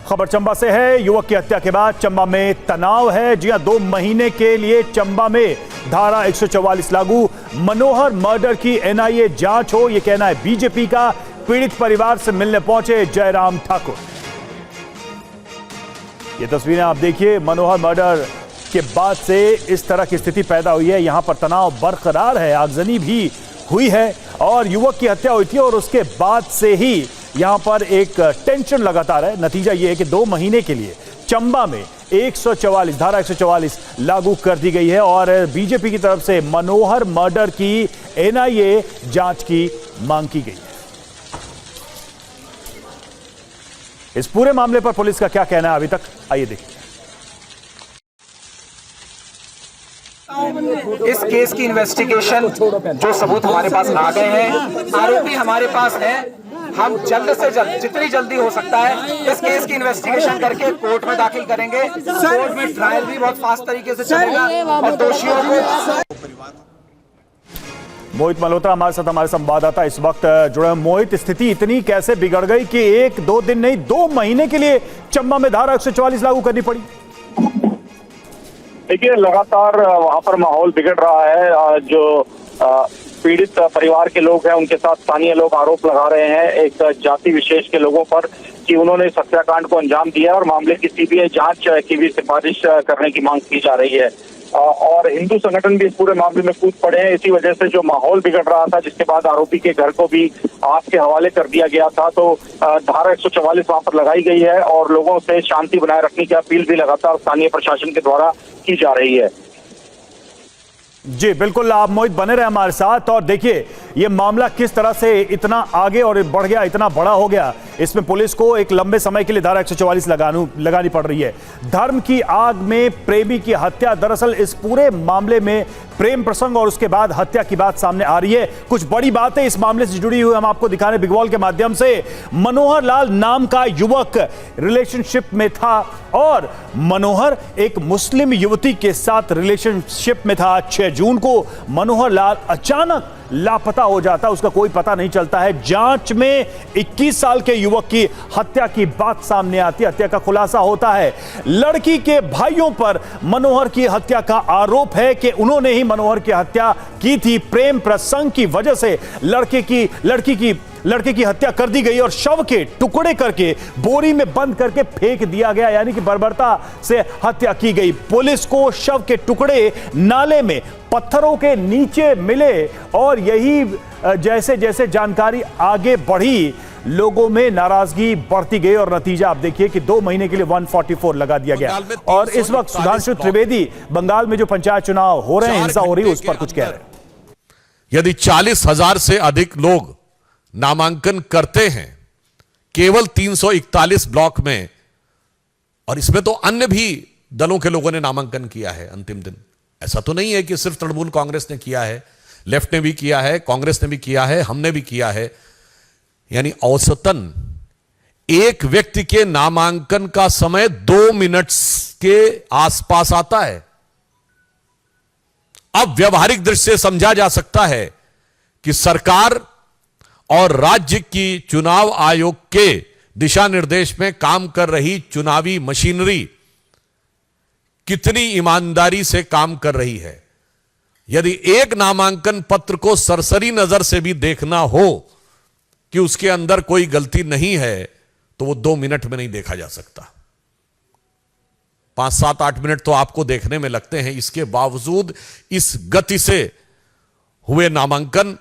खबर चंबा से है। युवक की हत्या के बाद चंबा में तनाव है। जी हां, 2 महीने के लिए चंबा में धारा 144 लागू। मनोहर मर्डर की एनआईए जांच हो, यह कहना है बीजेपी का। पीड़ित परिवार से मिलने पहुंचे जयराम ठाकुर। ये तस्वीरें आप देखिए। मनोहर मर्डर के बाद से इस तरह की स्थिति पैदा हुई है। यहां पर तनाव बरकरार है, आगजनी भी हुई है और युवक की हत्या हुई थी और उसके बाद से ही यहां पर एक टेंशन लगातार है। नतीजा यह है कि 2 महीने के लिए चंबा में 144 धारा 144 लागू कर दी गई है और बीजेपी की तरफ से मनोहर मर्डर की एनआईए जांच की मांग की गई है। इस पूरे मामले पर पुलिस का क्या कहना है अभी तक, आइए देखिए। इस केस की इन्वेस्टिगेशन, जो सबूत हमारे पास आ गए हैं, आरोपी हमारे पास है। हम जल्द से जल्द, जितनी जल्दी हो सकता है, इस केस की इन्वेस्टिगेशन करके कोर्ट में दाखिल करेंगे। कोर्ट में ट्रायल भी बहुत फास्ट तरीके से चलेगा और दोषियों को। मोहित मल्होत्रा हमारे साथ, हमारे संवाददाता इस वक्त जुड़े हैं। मोहित, स्थिति इतनी कैसे बिगड़ गई कि 1-2 दिन नहीं 2 महीने के लिए चंबा में धारा 144 लागू करनी पड़ी? देखिए, लगातार वहां पर माहौल बिगड़ रहा है। जो पीड़ित परिवार के लोग हैं, उनके साथ स्थानीय लोग आरोप लगा रहे हैं एक जाति विशेष के लोगों पर कि उन्होंने इस हत्याकांड को अंजाम दिया और मामले की सीबीआई जांच की भी सिफारिश करने की मांग की जा रही है। और हिंदू संगठन भी इस पूरे मामले में कूद पड़े हैं। इसी वजह से जो माहौल बिगड़ रहा था, जिसके बाद आरोपी के घर को भी आग के हवाले कर दिया गया था, तो धारा 144 वहां पर लगाई गई है और लोगों से शांति बनाए रखने की अपील भी लगातार स्थानीय प्रशासन के द्वारा की जा रही है। जी बिल्कुल, आप मोहित बने रहे हमारे साथ। और देखिए, ये मामला किस तरह से इतना आगे और बढ़ गया, इतना बड़ा हो गया। इसमें पुलिस को एक लंबे समय के लिए धारा 144 लगानी पड़ रही है। धर्म की आग में प्रेमी की हत्या, दरअसल इस पूरे मामले में प्रेम प्रसंग और उसके बाद हत्या की बात सामने आ रही है। कुछ बड़ी बातें इस मामले से जुड़ी हुई हम आपको दिखा रहे हैं बिग वॉल के माध्यम से। मनोहर लाल नाम का युवक रिलेशनशिप में था और मनोहर एक मुस्लिम युवती के साथ रिलेशनशिप में था। 6 जून को मनोहर लाल अचानक लापता हो जाता है, उसका कोई पता नहीं चलता है। जांच में 21 साल के युवक की हत्या की बात सामने आती है, हत्या का खुलासा होता है। लड़की के भाइयों पर मनोहर की हत्या का आरोप है कि उन्होंने ही मनोहर की हत्या की थी। प्रेम प्रसंग की वजह से लड़के की हत्या कर दी गई और शव के टुकड़े करके बोरी में बंद करके फेंक दिया गया, यानी कि बर्बरता से हत्या की गई। पुलिस को शव के टुकड़े नाले में पत्थरों के नीचे मिले और यही जैसे जैसे जानकारी आगे बढ़ी, लोगों में नाराजगी बढ़ती गई और नतीजा आप देखिए कि 2 महीने के लिए 144 लगा दिया गया। और इस वक्त सुधांशु त्रिवेदी बंगाल में जो पंचायत चुनाव हो रहे हैं, हिंसा हो रही है, उस पर कुछ कह रहे हैं। यदि 40,000 से अधिक लोग नामांकन करते हैं केवल 341 ब्लॉक में, और इसमें तो अन्य भी दलों के लोगों ने नामांकन किया है अंतिम दिन, ऐसा तो नहीं है कि सिर्फ तृणमूल कांग्रेस ने किया है, लेफ्ट ने भी किया है, कांग्रेस ने भी किया है, हमने भी किया है। यानी औसतन एक व्यक्ति के नामांकन का समय 2 मिनट के आसपास आता है। अब व्यावहारिक दृष्टि से समझा जा सकता है कि सरकार और राज्य की चुनाव आयोग के दिशा निर्देश में काम कर रही चुनावी मशीनरी कितनी ईमानदारी से काम कर रही है। यदि एक नामांकन पत्र को सरसरी नजर से भी देखना हो कि उसके अंदर कोई गलती नहीं है, तो वो 2 मिनट में नहीं देखा जा सकता। 5, 7, 8 मिनट तो आपको देखने में लगते हैं। इसके बावजूद इस गति से हुए नामांकन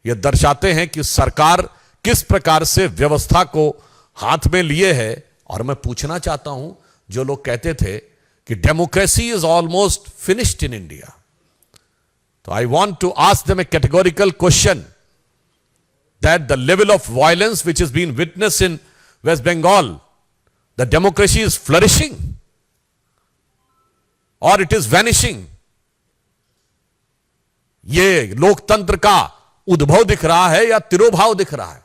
यह दर्शाते हैं कि सरकार किस प्रकार से व्यवस्था को हाथ में लिए है। और मैं पूछना चाहता हूं, जो लोग कहते थे कि democracy is almost finished in India, तो I want to ask them a categorical question that the level of violence which has been witnessed in West Bengal, the democracy is flourishing or it is vanishing? ये लोकतंत्र का उद्भव दिख रहा है या तिरोभाव दिख रहा है?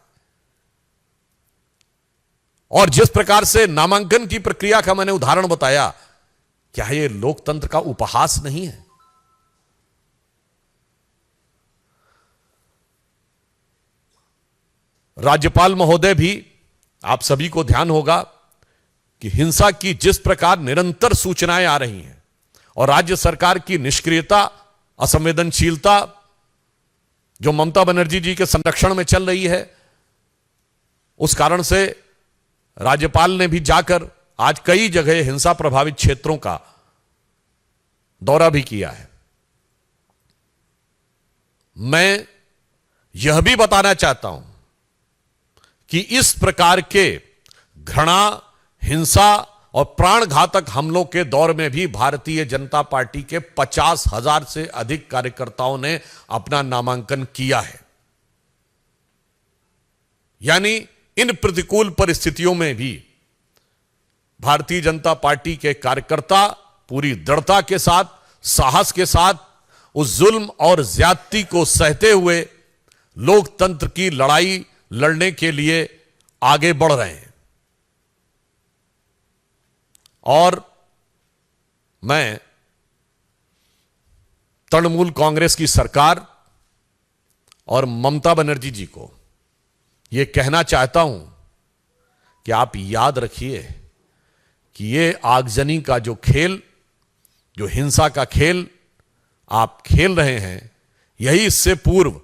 और जिस प्रकार से नामांकन की प्रक्रिया का मैंने उदाहरण बताया, क्या ये लोकतंत्र का उपहास नहीं है? राज्यपाल महोदय भी, आप सभी को ध्यान होगा कि हिंसा की जिस प्रकार निरंतर सूचनाएं आ रही हैं और राज्य सरकार की निष्क्रियता, असंवेदनशीलता जो ममता बनर्जी जी के संरक्षण में चल रही है, उस कारण से राज्यपाल ने भी जाकर आज कई जगह हिंसा प्रभावित क्षेत्रों का दौरा भी किया है। मैं यह भी बताना चाहता हूं कि इस प्रकार के घृणा, हिंसा और प्राणघातक हमलों के दौर में भी भारतीय जनता पार्टी के 50,000 से अधिक कार्यकर्ताओं ने अपना नामांकन किया है। यानी इन प्रतिकूल परिस्थितियों में भी भारतीय जनता पार्टी के कार्यकर्ता पूरी दृढ़ता के साथ, साहस के साथ उस जुल्म और ज्यादती को सहते हुए लोकतंत्र की लड़ाई लड़ने के लिए आगे बढ़ रहे हैं। और मैं तृणमूल कांग्रेस की सरकार और ममता बनर्जी जी को यह कहना चाहता हूं कि आप याद रखिए कि यह आगजनी का जो खेल, जो हिंसा का खेल आप खेल रहे हैं, यही इससे पूर्व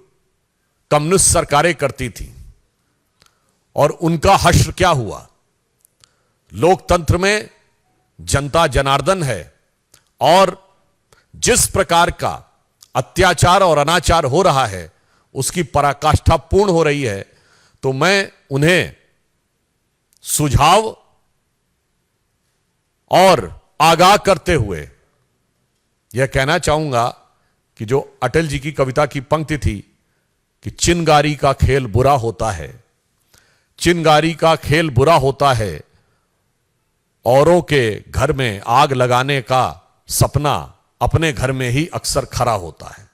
कम्युनिस्ट सरकारें करती थी। और उनका हश्र क्या हुआ? लोकतंत्र में जनता जनार्दन है और जिस प्रकार का अत्याचार और अनाचार हो रहा है उसकी पराकाष्ठा पूर्ण हो रही है। तो मैं उन्हें सुझाव और आगाह करते हुए यह कहना चाहूंगा कि जो अटल जी की कविता की पंक्ति थी कि चिनगारी का खेल बुरा होता है, चिनगारी का खेल बुरा होता है, औरों के घर में आग लगाने का सपना अपने घर में ही अक्सर खरा होता है।